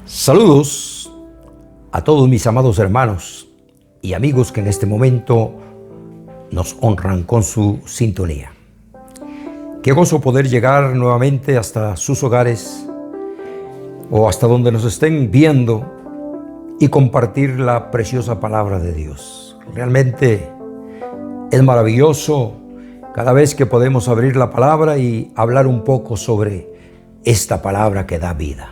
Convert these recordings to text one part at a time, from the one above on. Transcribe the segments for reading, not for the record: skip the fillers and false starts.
Saludos a todos mis amados hermanos y amigos que en este momento nos honran con su sintonía. Qué gozo poder llegar nuevamente hasta sus hogares o hasta donde nos estén viendo y compartir la preciosa palabra de Dios. Realmente es maravilloso cada vez que podemos abrir la palabra y hablar un poco sobre esta palabra que da vida.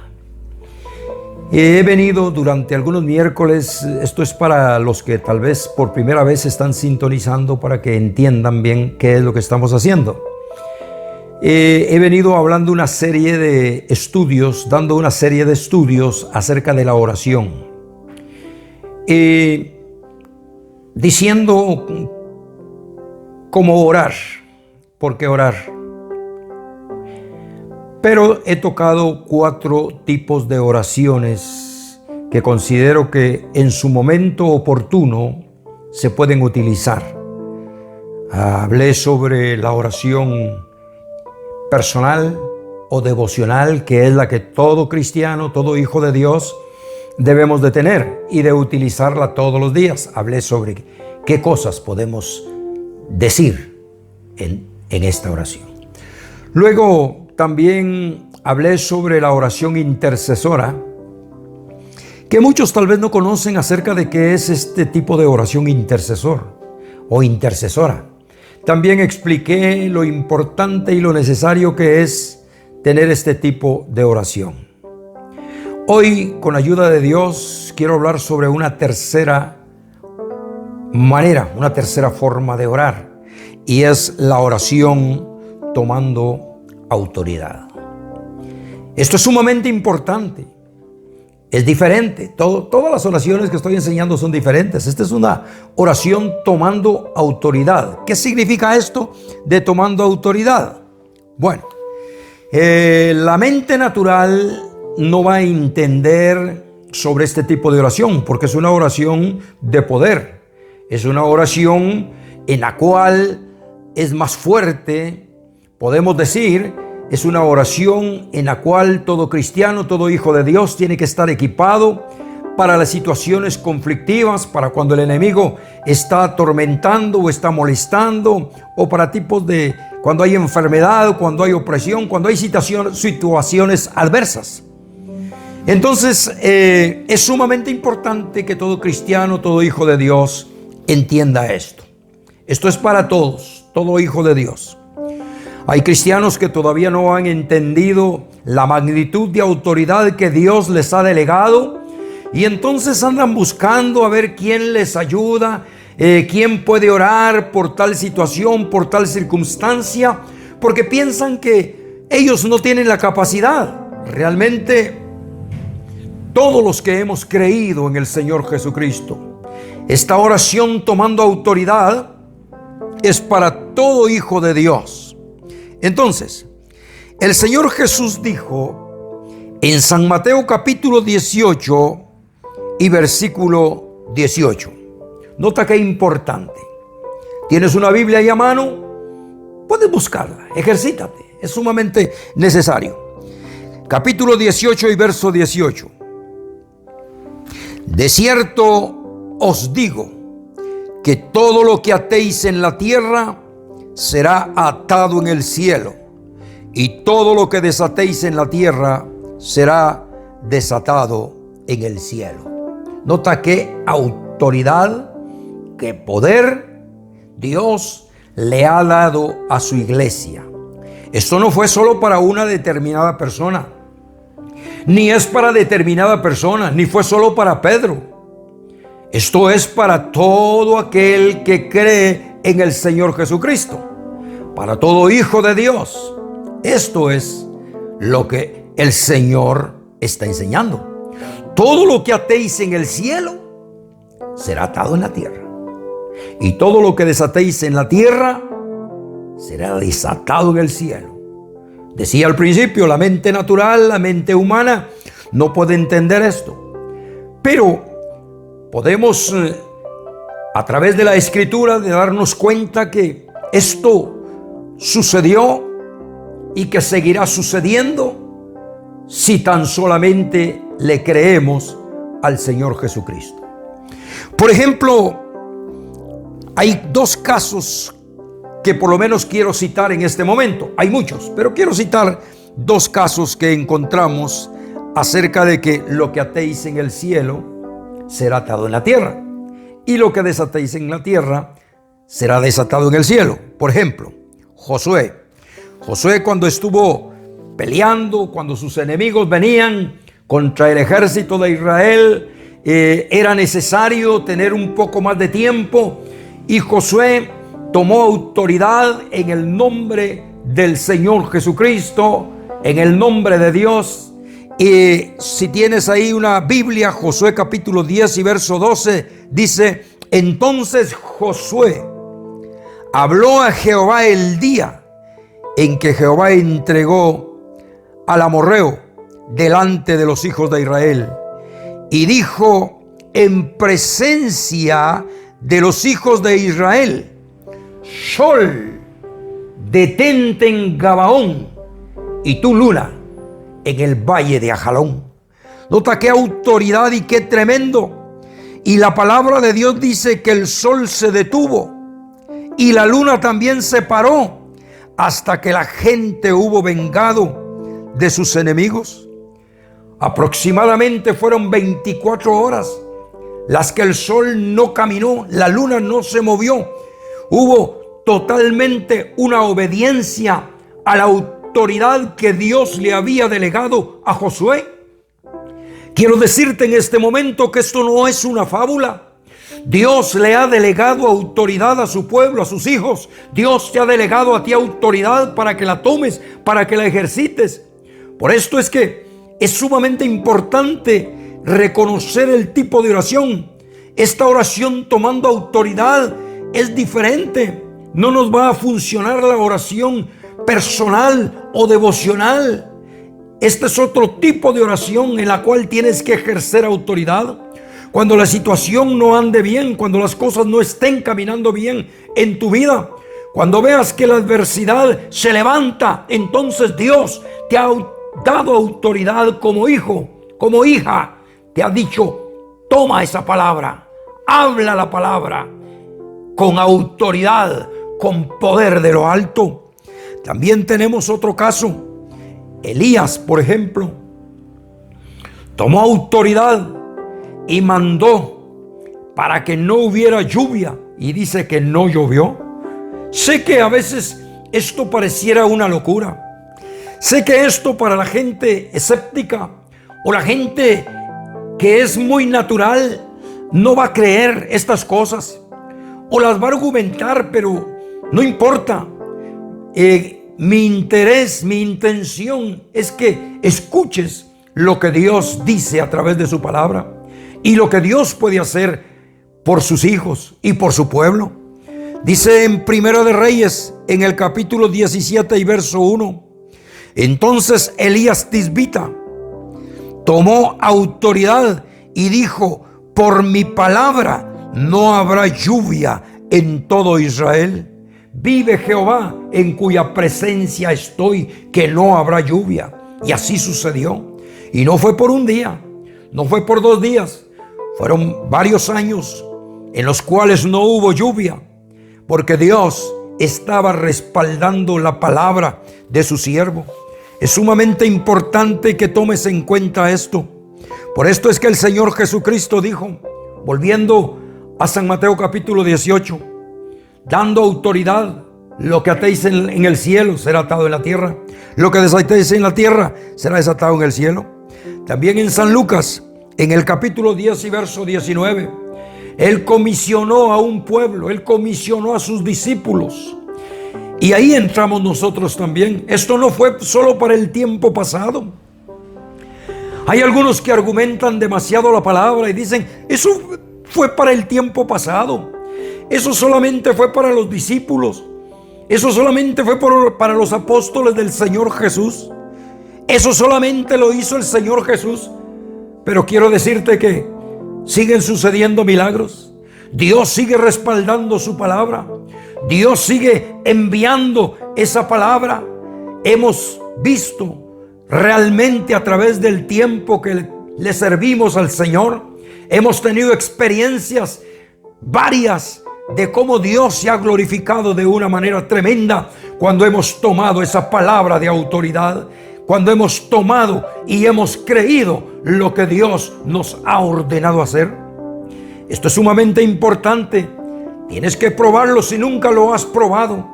He venido durante algunos miércoles, esto es para los que tal vez por primera vez están sintonizando para que entiendan bien qué es lo que estamos haciendo. He venido hablando una serie de estudios, dando una serie de estudios acerca de la oración. Diciendo cómo orar, por qué orar. Pero he tocado 4 tipos de oraciones que considero que en su momento oportuno se pueden utilizar. Hablé sobre la oración personal o devocional, que es la que todo cristiano, todo hijo de Dios debemos de tener y de utilizarla todos los días. Hablé sobre qué cosas podemos decir en esta oración. Luego también hablé sobre la oración intercesora, que muchos tal vez no conocen acerca de qué es este tipo de oración intercesor o intercesora. También expliqué lo importante y lo necesario que es tener este tipo de oración. Hoy, con ayuda de Dios, quiero hablar sobre una tercera manera, una tercera forma de orar, y es la oración tomando autoridad. Esto es sumamente importante. Es diferente. Todas las oraciones que estoy enseñando son diferentes. Esta es una oración tomando autoridad. ¿Qué significa esto de tomando autoridad? Bueno, la mente natural no va a entender sobre este tipo de oración, porque es una oración de poder. Es una oración en la cual es más fuerte. Podemos decir, es una oración en la cual todo cristiano, todo hijo de Dios tiene que estar equipado para las situaciones conflictivas, para cuando el enemigo está atormentando o está molestando, o para tipos de cuando hay enfermedad, cuando hay opresión, cuando hay situaciones adversas. Entonces, es sumamente importante que todo cristiano, todo hijo de Dios entienda esto. Esto es para todos, todo hijo de Dios. Hay cristianos que todavía no han entendido la magnitud de autoridad que Dios les ha delegado, y entonces andan buscando a ver quién les ayuda, quién puede orar por tal situación, por tal circunstancia, porque piensan que ellos no tienen la capacidad. Realmente, todos los que hemos creído en el Señor Jesucristo, esta oración tomando autoridad es para todo hijo de Dios. Entonces, el Señor Jesús dijo en San Mateo capítulo 18 y versículo 18. Nota qué importante. ¿Tienes una Biblia ahí a mano? Puedes buscarla, ejercítate, es sumamente necesario. Capítulo 18 y verso 18. De cierto os digo que todo lo que atéis en la tierra será atado en el cielo, y todo lo que desatéis en la tierra será desatado en el cielo. Nota qué autoridad, qué poder Dios le ha dado a su iglesia. Esto no fue solo para una determinada persona, ni es para determinada persona, ni fue solo para Pedro. Esto es para todo aquel que cree en el Señor Jesucristo, para todo hijo de Dios. Esto es lo que el Señor está enseñando. Todo lo que atéis en el cielo será atado en la tierra, y todo lo que desatéis en la tierra será desatado en el cielo. Decía al principio, la mente natural, la mente humana no puede entender esto, pero podemos a través de la Escritura de darnos cuenta que esto sucedió y que seguirá sucediendo si tan solamente le creemos al Señor Jesucristo. Por ejemplo, hay dos casos que por lo menos quiero citar en este momento. Hay muchos, pero quiero citar dos casos que encontramos acerca de que lo que atéis en el cielo será atado en la tierra, y lo que desatéis en la tierra será desatado en el cielo. Por ejemplo, Josué, cuando estuvo peleando, cuando sus enemigos venían contra el ejército de Israel, era necesario tener un poco más de tiempo, y Josué tomó autoridad en el nombre del Señor Jesucristo, en el nombre de Dios. Y si tienes ahí una Biblia, Josué capítulo 10 y verso 12, dice: entonces Josué habló a Jehová el día en que Jehová entregó al amorreo delante de los hijos de Israel, y dijo en presencia de los hijos de Israel: Sol, detente en Gabaón, y tú, luna, en el valle de Ajalón. Nota qué autoridad y qué tremendo. Y la palabra de Dios dice que el sol se detuvo y la luna también se paró hasta que la gente hubo vengado de sus enemigos. Aproximadamente fueron 24 horas las que el sol no caminó, la luna no se movió. Hubo totalmente una obediencia a la autoridad que Dios le había delegado a Josué. Quiero decirte en este momento que esto no es una fábula. Dios le ha delegado autoridad a su pueblo, a sus hijos. Dios te ha delegado a ti autoridad para que la tomes, para que la ejercites. Por esto es que es sumamente importante reconocer el tipo de oración. Esta oración tomando autoridad es diferente. No nos va a funcionar la oración personal o devocional. Este es otro tipo de oración en la cual tienes que ejercer autoridad. Cuando la situación no ande bien, cuando las cosas no estén caminando bien en tu vida, cuando veas que la adversidad se levanta, entonces Dios te ha dado autoridad como hijo, como hija. Te ha dicho: toma esa palabra, habla la palabra con autoridad, con poder de lo alto. También tenemos otro caso. Elías, por ejemplo, tomó autoridad y mandó para que no hubiera lluvia, y dice que no llovió. Sé que a veces esto pareciera una locura. Sé que esto para la gente escéptica o la gente que es muy natural no va a creer estas cosas o las va a argumentar, pero no importa. Mi interés, mi intención es que escuches lo que Dios dice a través de su palabra y lo que Dios puede hacer por sus hijos y por su pueblo. Dice en Primero de Reyes, en el capítulo 17 y verso 1: entonces Elías Tisbita tomó autoridad y dijo: por mi palabra no habrá lluvia en todo Israel. Vive Jehová, en cuya presencia estoy, que no habrá lluvia. Y así sucedió. Y no fue por un día, no fue por 2 días, fueron varios años en los cuales no hubo lluvia, porque Dios estaba respaldando la palabra de su siervo. Es sumamente importante que tomes en cuenta esto. Por esto es que el Señor Jesucristo dijo, volviendo a San Mateo capítulo 18, dando autoridad: lo que atéis en el cielo será atado en la tierra, lo que desatéis en la tierra será desatado en el cielo. También en San Lucas, en el capítulo 10 y verso 19, Él comisionó a un pueblo, Él comisionó a sus discípulos. Y ahí entramos nosotros también. Esto no fue solo para el tiempo pasado. Hay algunos que argumentan demasiado la palabra y dicen: eso fue para el tiempo pasado. Eso solamente fue para los discípulos. Eso solamente fue para los apóstoles del Señor Jesús. Eso solamente lo hizo el Señor Jesús. Pero quiero decirte que siguen sucediendo milagros. Dios sigue respaldando su palabra. Dios sigue enviando esa palabra. Hemos visto realmente a través del tiempo que le servimos al Señor, hemos tenido experiencias varias de cómo Dios se ha glorificado de una manera tremenda cuando hemos tomado esa palabra de autoridad, cuando hemos tomado y hemos creído lo que Dios nos ha ordenado hacer. Esto es sumamente importante. Tienes que probarlo si nunca lo has probado.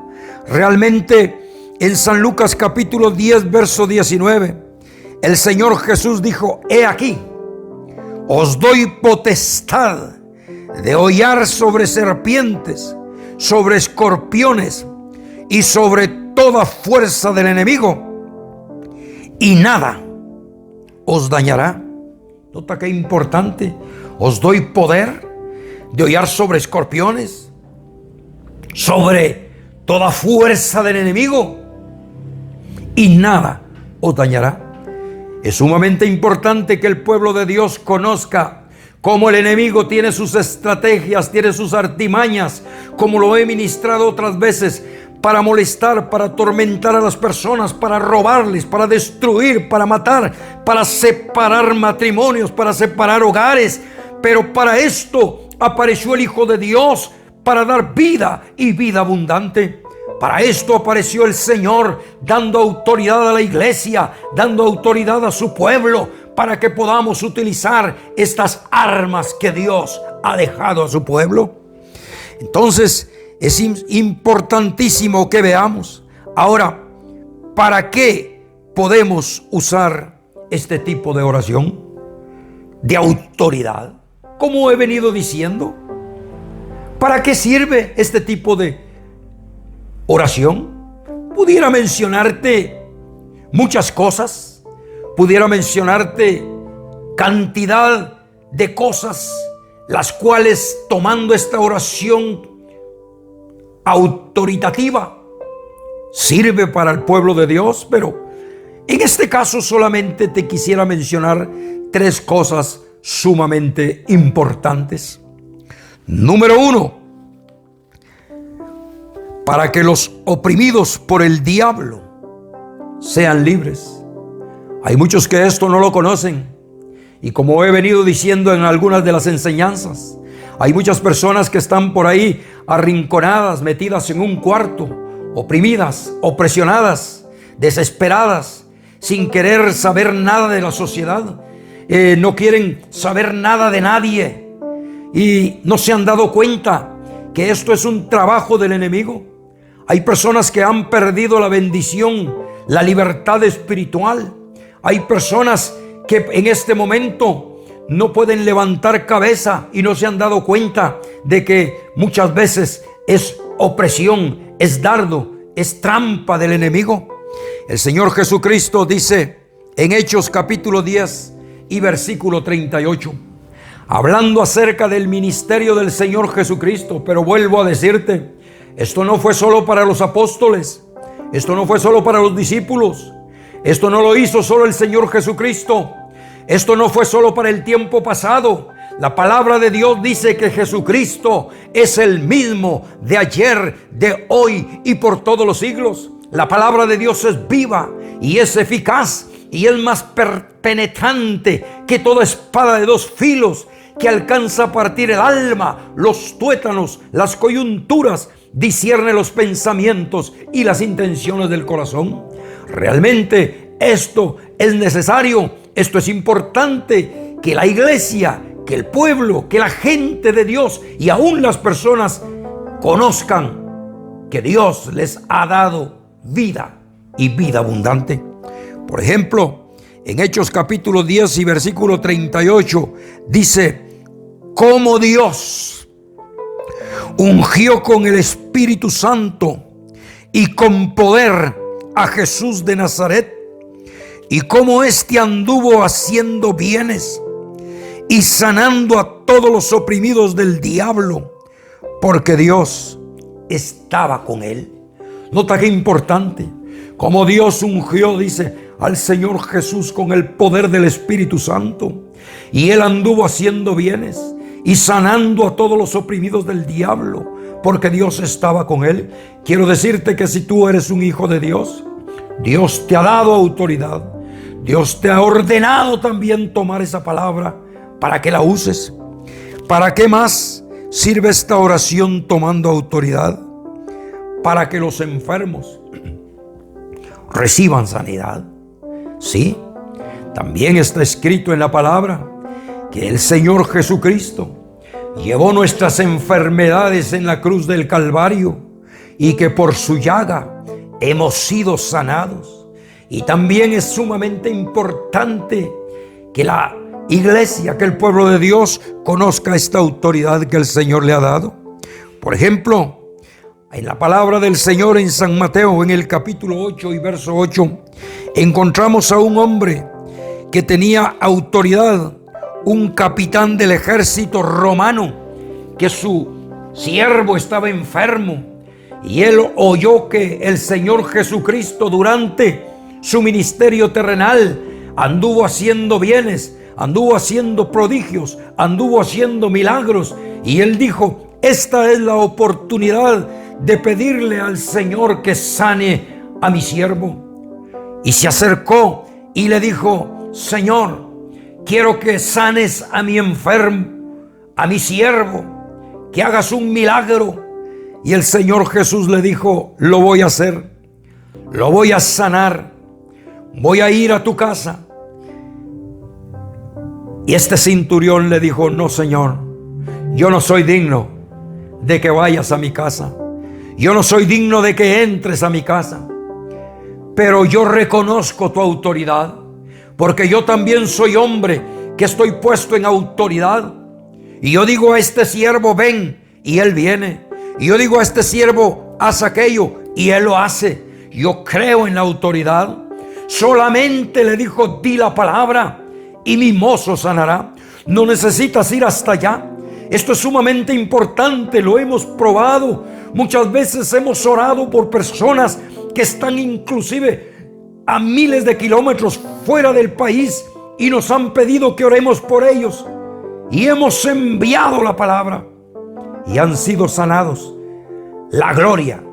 Realmente en San Lucas capítulo 10 verso 19, el Señor Jesús dijo: he aquí, os doy potestad de hollar sobre serpientes, sobre escorpiones y sobre toda fuerza del enemigo, y nada os dañará. Nota qué importante. Os doy poder de hollar sobre escorpiones, sobre toda fuerza del enemigo, y nada os dañará. Es sumamente importante que el pueblo de Dios conozca cómo el enemigo tiene sus estrategias, tiene sus artimañas, como lo he ministrado otras veces, para molestar, para atormentar a las personas, para robarles, para destruir, para matar, para separar matrimonios, para separar hogares. Pero para esto apareció el Hijo de Dios, para dar vida y vida abundante. Para esto apareció el Señor, dando autoridad a la iglesia, dando autoridad a su pueblo, para que podamos utilizar estas armas que Dios ha dejado a su pueblo. Entonces es importantísimo que veamos ahora para qué podemos usar este tipo de oración de autoridad. Como he venido diciendo, ¿para qué sirve este tipo de oración? Pudiera mencionarte muchas cosas, pudiera mencionarte cantidad de cosas, las cuales, tomando esta oración autoritativa, sirve para el pueblo de Dios, pero en este caso solamente te quisiera mencionar 3 cosas sumamente importantes. Número 1, para que los oprimidos por el diablo sean libres. Hay muchos que esto no lo conocen, y como he venido diciendo en algunas de las enseñanzas, hay muchas personas que están por ahí arrinconadas, metidas en un cuarto, oprimidas, opresionadas, desesperadas, sin querer saber nada de la sociedad. No quieren saber nada de nadie, y no se han dado cuenta que esto es un trabajo del enemigo. Hay personas que han perdido la bendición, la libertad espiritual. Hay personas que en este momento no pueden levantar cabeza y no se han dado cuenta de que muchas veces es opresión, es dardo, es trampa del enemigo. El Señor Jesucristo dice en Hechos capítulo 10 y versículo 38, hablando acerca del ministerio del Señor Jesucristo: pero vuelvo a decirte, esto no fue solo para los apóstoles, esto no fue solo para los discípulos, esto no lo hizo solo el Señor Jesucristo, esto no fue solo para el tiempo pasado. La palabra de Dios dice que Jesucristo es el mismo de ayer, de hoy y por todos los siglos. La palabra de Dios es viva y es eficaz y es más penetrante que toda espada de 2 filos, que alcanza a partir el alma, los tuétanos, las coyunturas, discierne los pensamientos y las intenciones del corazón. Realmente esto es necesario, esto es importante, que la iglesia, que el pueblo, que la gente de Dios y aún las personas conozcan que Dios les ha dado vida y vida abundante. Por ejemplo, en Hechos capítulo 10 y versículo 38 dice: como Dios ungió con el Espíritu Santo y con poder a Jesús de Nazaret, y cómo éste anduvo haciendo bienes y sanando a todos los oprimidos del diablo, porque Dios estaba con él. Nota qué importante, como Dios ungió, dice, al Señor Jesús con el poder del Espíritu Santo, y él anduvo haciendo bienes y sanando a todos los oprimidos del diablo, porque Dios estaba con él. Quiero decirte que si tú eres un hijo de Dios, Dios te ha dado autoridad, Dios te ha ordenado también tomar esa palabra para que la uses. ¿Para qué más sirve esta oración tomando autoridad? Para que los enfermos reciban sanidad. Sí, también está escrito en la palabra que el Señor Jesucristo llevó nuestras enfermedades en la cruz del Calvario y que por su llaga hemos sido sanados. Y también es sumamente importante que la iglesia, que el pueblo de Dios conozca esta autoridad que el Señor le ha dado. Por ejemplo, en la palabra del Señor en San Mateo, en el capítulo 8 y verso 8, encontramos a un hombre que tenía autoridad, un capitán del ejército romano, que su siervo estaba enfermo y él oyó que el Señor Jesucristo durante su ministerio terrenal anduvo haciendo bienes, anduvo haciendo prodigios, anduvo haciendo milagros, y él dijo: esta es la oportunidad de pedirle al Señor que sane a mi siervo. Y se acercó y le dijo: Señor, quiero que sanes a mi enfermo, a mi siervo, que hagas un milagro. Y el Señor Jesús le dijo: lo voy a hacer, lo voy a sanar, voy a ir a tu casa. Y este centurión le dijo: no, Señor, yo no soy digno de que vayas a mi casa, yo no soy digno de que entres a mi casa, pero yo reconozco tu autoridad, porque yo también soy hombre que estoy puesto en autoridad. Y yo digo a este siervo: ven, y él viene. Y yo digo a este siervo: haz aquello, y él lo hace. Yo creo en la autoridad. Solamente le dijo: di la palabra y mi mozo sanará. No necesitas ir hasta allá. Esto es sumamente importante, lo hemos probado. Muchas veces hemos orado por personas que están inclusive a miles de kilómetros fuera del país y nos han pedido que oremos por ellos. Y hemos enviado la palabra y han sido sanados. La gloria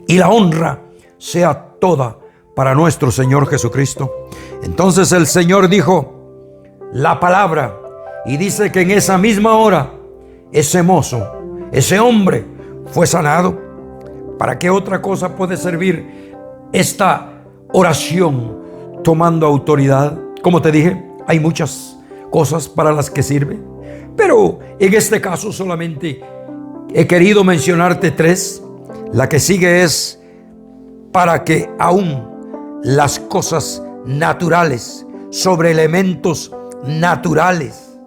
y la honra sea toda para nuestro Señor Jesucristo. Entonces el Señor dijo la palabra, y dice que en esa misma hora ese mozo, ese hombre, fue sanado. ¿Para qué otra cosa puede servir esta oración tomando autoridad? Como te dije, hay muchas cosas para las que sirve, pero en este caso solamente he querido mencionarte tres. La que sigue es para que aún las cosas naturales, sobre elementos naturales,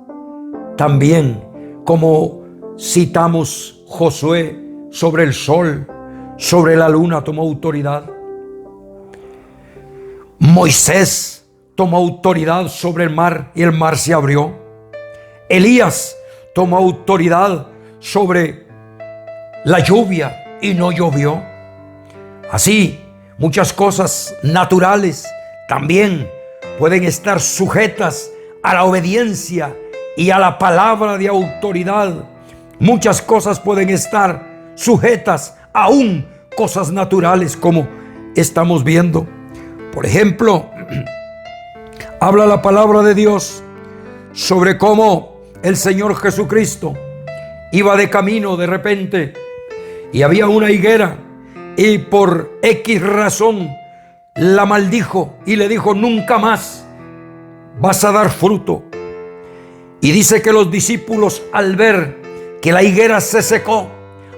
también, como citamos Josué, sobre el sol, sobre la luna tomó autoridad. Moisés tomó autoridad sobre el mar y el mar se abrió. Elías tomó autoridad sobre la lluvia y no llovió. Así, muchas cosas naturales también pueden estar sujetas a la obediencia y a la palabra de autoridad. Muchas cosas pueden estar sujetas aún cosas naturales, como estamos viendo. Por ejemplo, habla la palabra de Dios sobre cómo el Señor Jesucristo iba de camino de repente y había una higuera, y por X razón la maldijo y le dijo: nunca más vas a dar fruto. Y dice que los discípulos, al ver que la higuera se secó,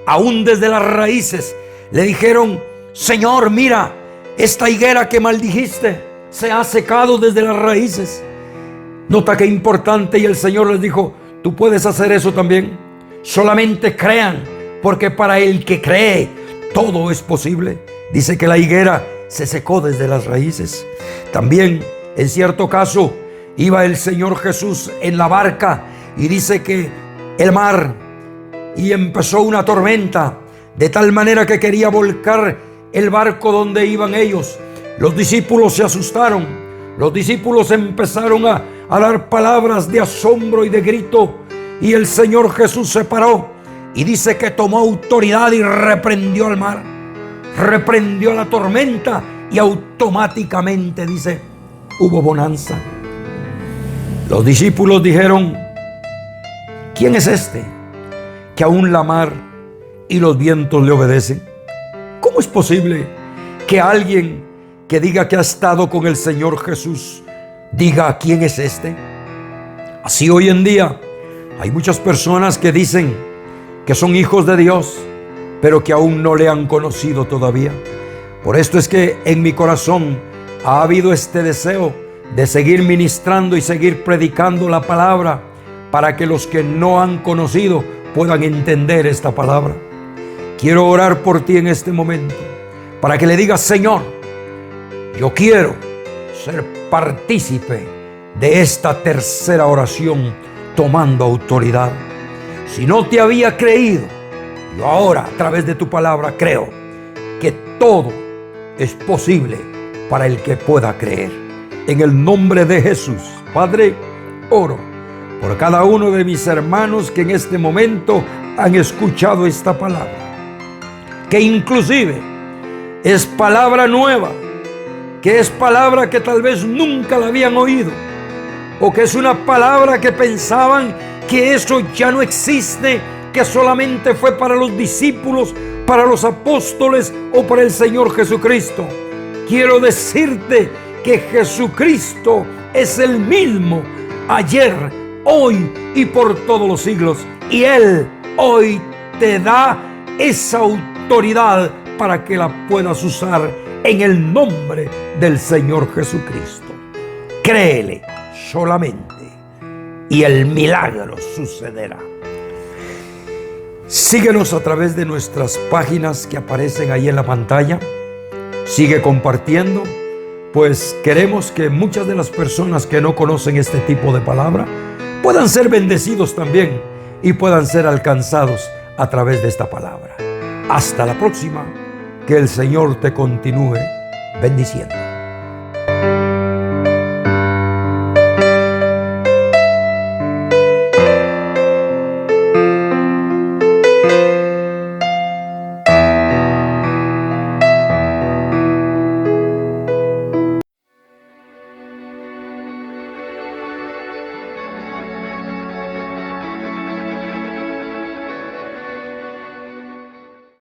aún desde las raíces, le dijeron: Señor, mira, esta higuera que maldijiste se ha secado desde las raíces. Nota qué importante. Y el Señor les dijo: tú puedes hacer eso también. Solamente crean, porque para el que cree todo es posible. Dice que la higuera se secó desde las raíces. También, en cierto caso, iba el Señor Jesús en la barca y dice que el mar, y empezó una tormenta, de tal manera que quería volcar el barco donde iban ellos. Los discípulos se asustaron. Los discípulos empezaron a dar palabras de asombro y de grito, y el Señor Jesús se paró y dice que tomó autoridad y reprendió al mar, reprendió a la tormenta, y automáticamente, dice, hubo bonanza. Los discípulos dijeron: ¿quién es este que aún la mar y los vientos le obedecen? ¿Cómo es posible que alguien que diga que ha estado con el Señor Jesús diga: ¿quién es este? Así hoy en día hay muchas personas que dicen que son hijos de Dios, pero que aún no le han conocido todavía. Por esto es que en mi corazón ha habido este deseo de seguir ministrando y seguir predicando la palabra, para que los que no han conocido puedan entender esta palabra. Quiero orar por ti en este momento, para que le digas: Señor, yo quiero ser partícipe de esta tercera oración, tomando autoridad. Si no te había creído, yo ahora a través de tu palabra creo que todo es posible para el que pueda creer. En el nombre de Jesús, Padre, oro por cada uno de mis hermanos que en este momento han escuchado esta palabra, que inclusive es palabra nueva, que es palabra que tal vez nunca la habían oído, o que es una palabra que pensaban que eso ya no existe, que solamente fue para los discípulos, para los apóstoles o para el Señor Jesucristo. Quiero decirte que Jesucristo es el mismo ayer, hoy y por todos los siglos, y Él hoy te da esa autoridad para que la puedas usar en el nombre del Señor Jesucristo. Créele solamente y el milagro sucederá. Síguenos a través de nuestras páginas que aparecen ahí en la pantalla. Sigue compartiendo, pues queremos que muchas de las personas que no conocen este tipo de palabra puedan ser bendecidos también y puedan ser alcanzados a través de esta palabra. Hasta la próxima. Que el Señor te continúe bendiciendo.